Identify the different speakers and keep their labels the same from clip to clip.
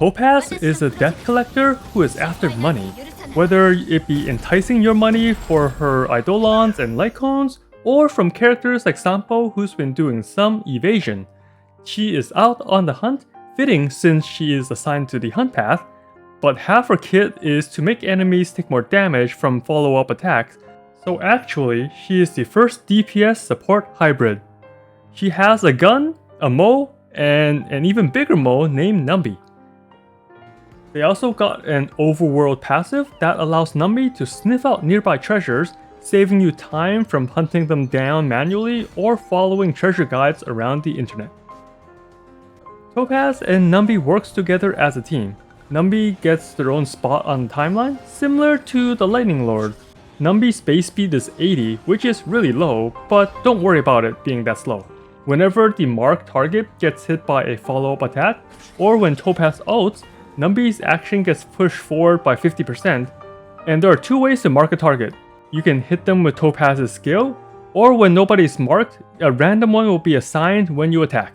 Speaker 1: Topaz is a debt collector who is after money, whether it be enticing your money for her Eidolons and Lycons, or from characters like Sampo who's been doing some evasion. She is out on the hunt, fitting since she is assigned to the hunt path, but half her kit is to make enemies take more damage from follow-up attacks, so actually she is the first DPS support hybrid. She has a gun, a Mo, and an even bigger Mo named Numby. They also got an overworld passive that allows Numby to sniff out nearby treasures, saving you time from hunting them down manually or following treasure guides around the internet. Topaz and Numby works together as a team. Numby gets their own spot on the timeline, similar to the Lightning Lord. Numby's base speed is 80, which is really low, but don't worry about it being that slow. Whenever the marked target gets hit by a follow-up attack, or when Topaz ults, Numby's action gets pushed forward by 50%, and there are two ways to mark a target. You can hit them with Topaz's skill, or when nobody is marked, a random one will be assigned when you attack.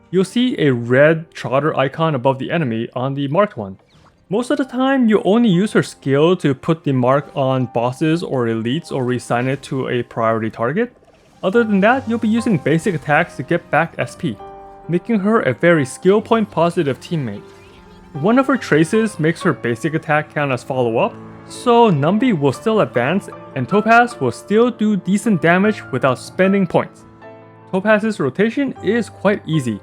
Speaker 1: You'll see a red trotter icon above the enemy on the marked one. Most of the time, you only use her skill to put the mark on bosses or elites or reassign it to a priority target. Other than that, you'll be using basic attacks to get back SP, making her a very skill point positive teammate. One of her traces makes her basic attack count as follow-up, so Numby will still advance and Topaz will still do decent damage without spending points. Topaz's rotation is quite easy.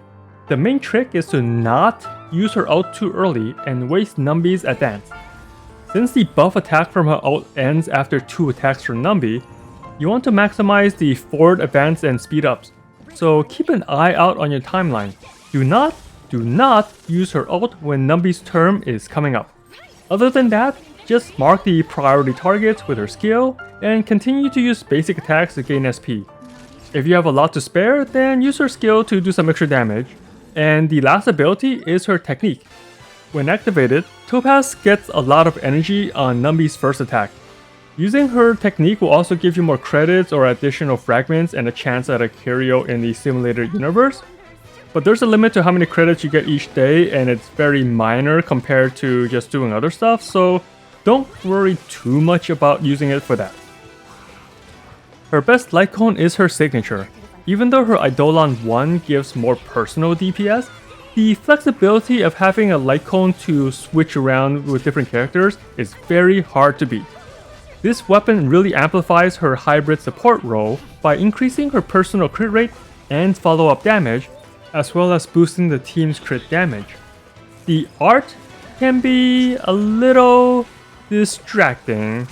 Speaker 1: The main trick is to not use her ult too early and waste Numby's advance. Since the buff attack from her ult ends after 2 attacks from Numby, you want to maximize the forward advance and speed ups, so keep an eye out on your timeline. Do not use her ult when Numby's turn is coming up. Other than that, just mark the priority targets with her skill and continue to use basic attacks to gain SP. If you have a lot to spare, then use her skill to do some extra damage. And the last ability is her technique. When activated, Topaz gets a lot of energy on Numby's first attack. Using her technique will also give you more credits or additional fragments and a chance at a curio in the simulated universe. But there's a limit to how many credits you get each day, and it's very minor compared to just doing other stuff, so don't worry too much about using it for that. Her best Lycon is her signature. Even though her Eidolon 1 gives more personal DPS, the flexibility of having a Lycon to switch around with different characters is very hard to beat. This weapon really amplifies her hybrid support role by increasing her personal crit rate and follow-up damage, as well as boosting the team's crit damage. The art can be a little distracting,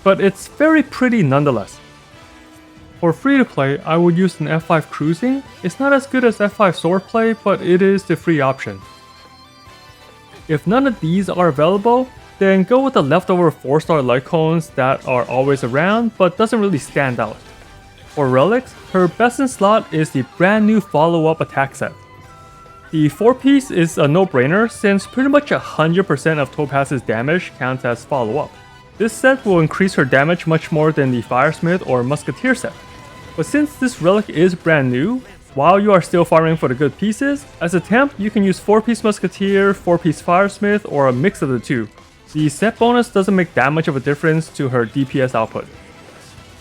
Speaker 1: but it's very pretty nonetheless. For free-to-play, I would use an F5 cruising. It's not as good as F5 swordplay, but it is the free option. If none of these are available, then go with the leftover 4-star Lycons that are always around but doesn't really stand out. For Relics, her best in slot is the brand new follow-up attack set. The 4-piece is a no-brainer since pretty much 100% of Topaz's damage counts as follow-up. This set will increase her damage much more than the Firesmith or Musketeer set. But since this relic is brand new, while you are still farming for the good pieces, as a temp you can use 4-piece Musketeer, 4-piece Firesmith, or a mix of the two. The set bonus doesn't make that much of a difference to her DPS output.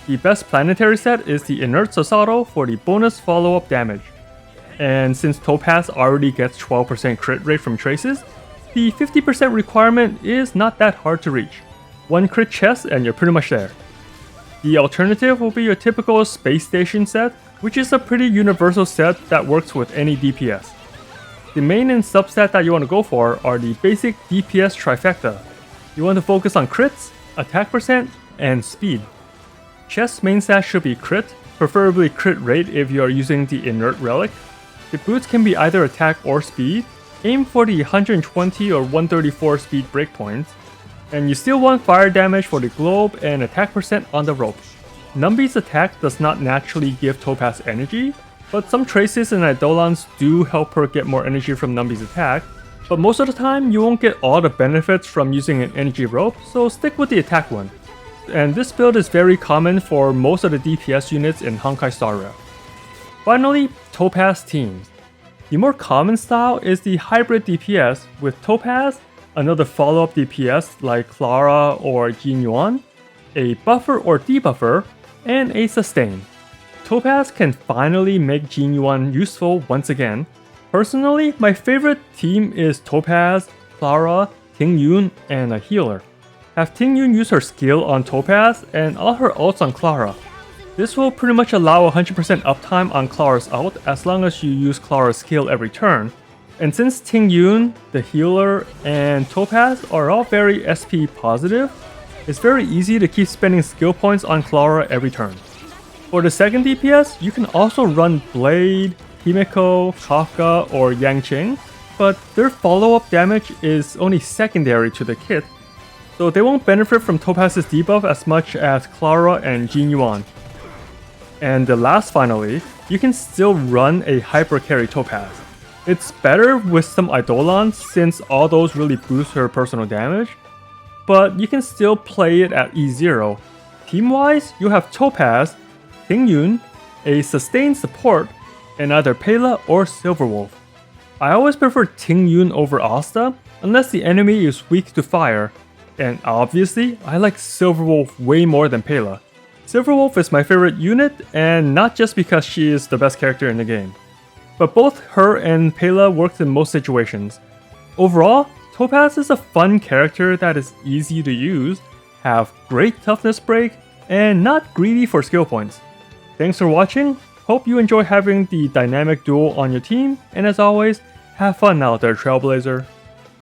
Speaker 1: The best planetary set is the Inert Sasaro for the bonus follow-up damage. And since Topaz already gets 12% crit rate from traces, the 50% requirement is not that hard to reach. 1 crit chest and you're pretty much there. The alternative will be your typical Space Station set, which is a pretty universal set that works with any DPS. The main and substat that you want to go for are the basic DPS trifecta. You want to focus on crits, attack percent, and speed. Chest main stat should be crit, preferably crit rate if you are using the inert relic. The boots can be either attack or speed. Aim for the 120 or 134 speed breakpoints. And you still want fire damage for the globe and attack percent on the rope. Numby's attack does not naturally give Topaz energy, but some traces and Eidolons do help her get more energy from Numby's attack. But most of the time, you won't get all the benefits from using an energy rope, so stick with the attack one. And this build is very common for most of the DPS units in Honkai Star Rail. Finally, Topaz teams. The more common style is the hybrid DPS with Topaz, another follow-up DPS like Clara or Jin Yuan, a buffer or debuffer, and a sustain. Topaz can finally make Jin Yuan useful once again. Personally, my favorite team is Topaz, Clara, Ting Yun, and a healer. Have Ting Yun use her skill on Topaz and all her ults on Clara. This will pretty much allow 100% uptime on Clara's ult as long as you use Clara's skill every turn. And since Ting Yun, the healer, and Topaz are all very SP positive, it's very easy to keep spending skill points on Clara every turn. For the second DPS, you can also run Blade, Himeko, Kafka, or Yangqing, but their follow-up damage is only secondary to the kit, so they won't benefit from Topaz's debuff as much as Clara and Jin Yuan. And the last finally, you can still run a hyper carry Topaz. It's better with some Eidolons since all those really boost her personal damage, but you can still play it at E0. Team-wise, you have Topaz, Ting Yun, a sustained support, and either Pela or Silverwolf. I always prefer Ting Yun over Asta, unless the enemy is weak to fire, and obviously, I like Silverwolf way more than Pela. Silverwolf is my favorite unit, and not just because she is the best character in the game. But both her and Pela works in most situations. Overall, Topaz is a fun character that is easy to use, have great toughness break, and not greedy for skill points. Thanks for watching, hope you enjoy having the dynamic duo on your team, and as always, have fun out there, Trailblazer.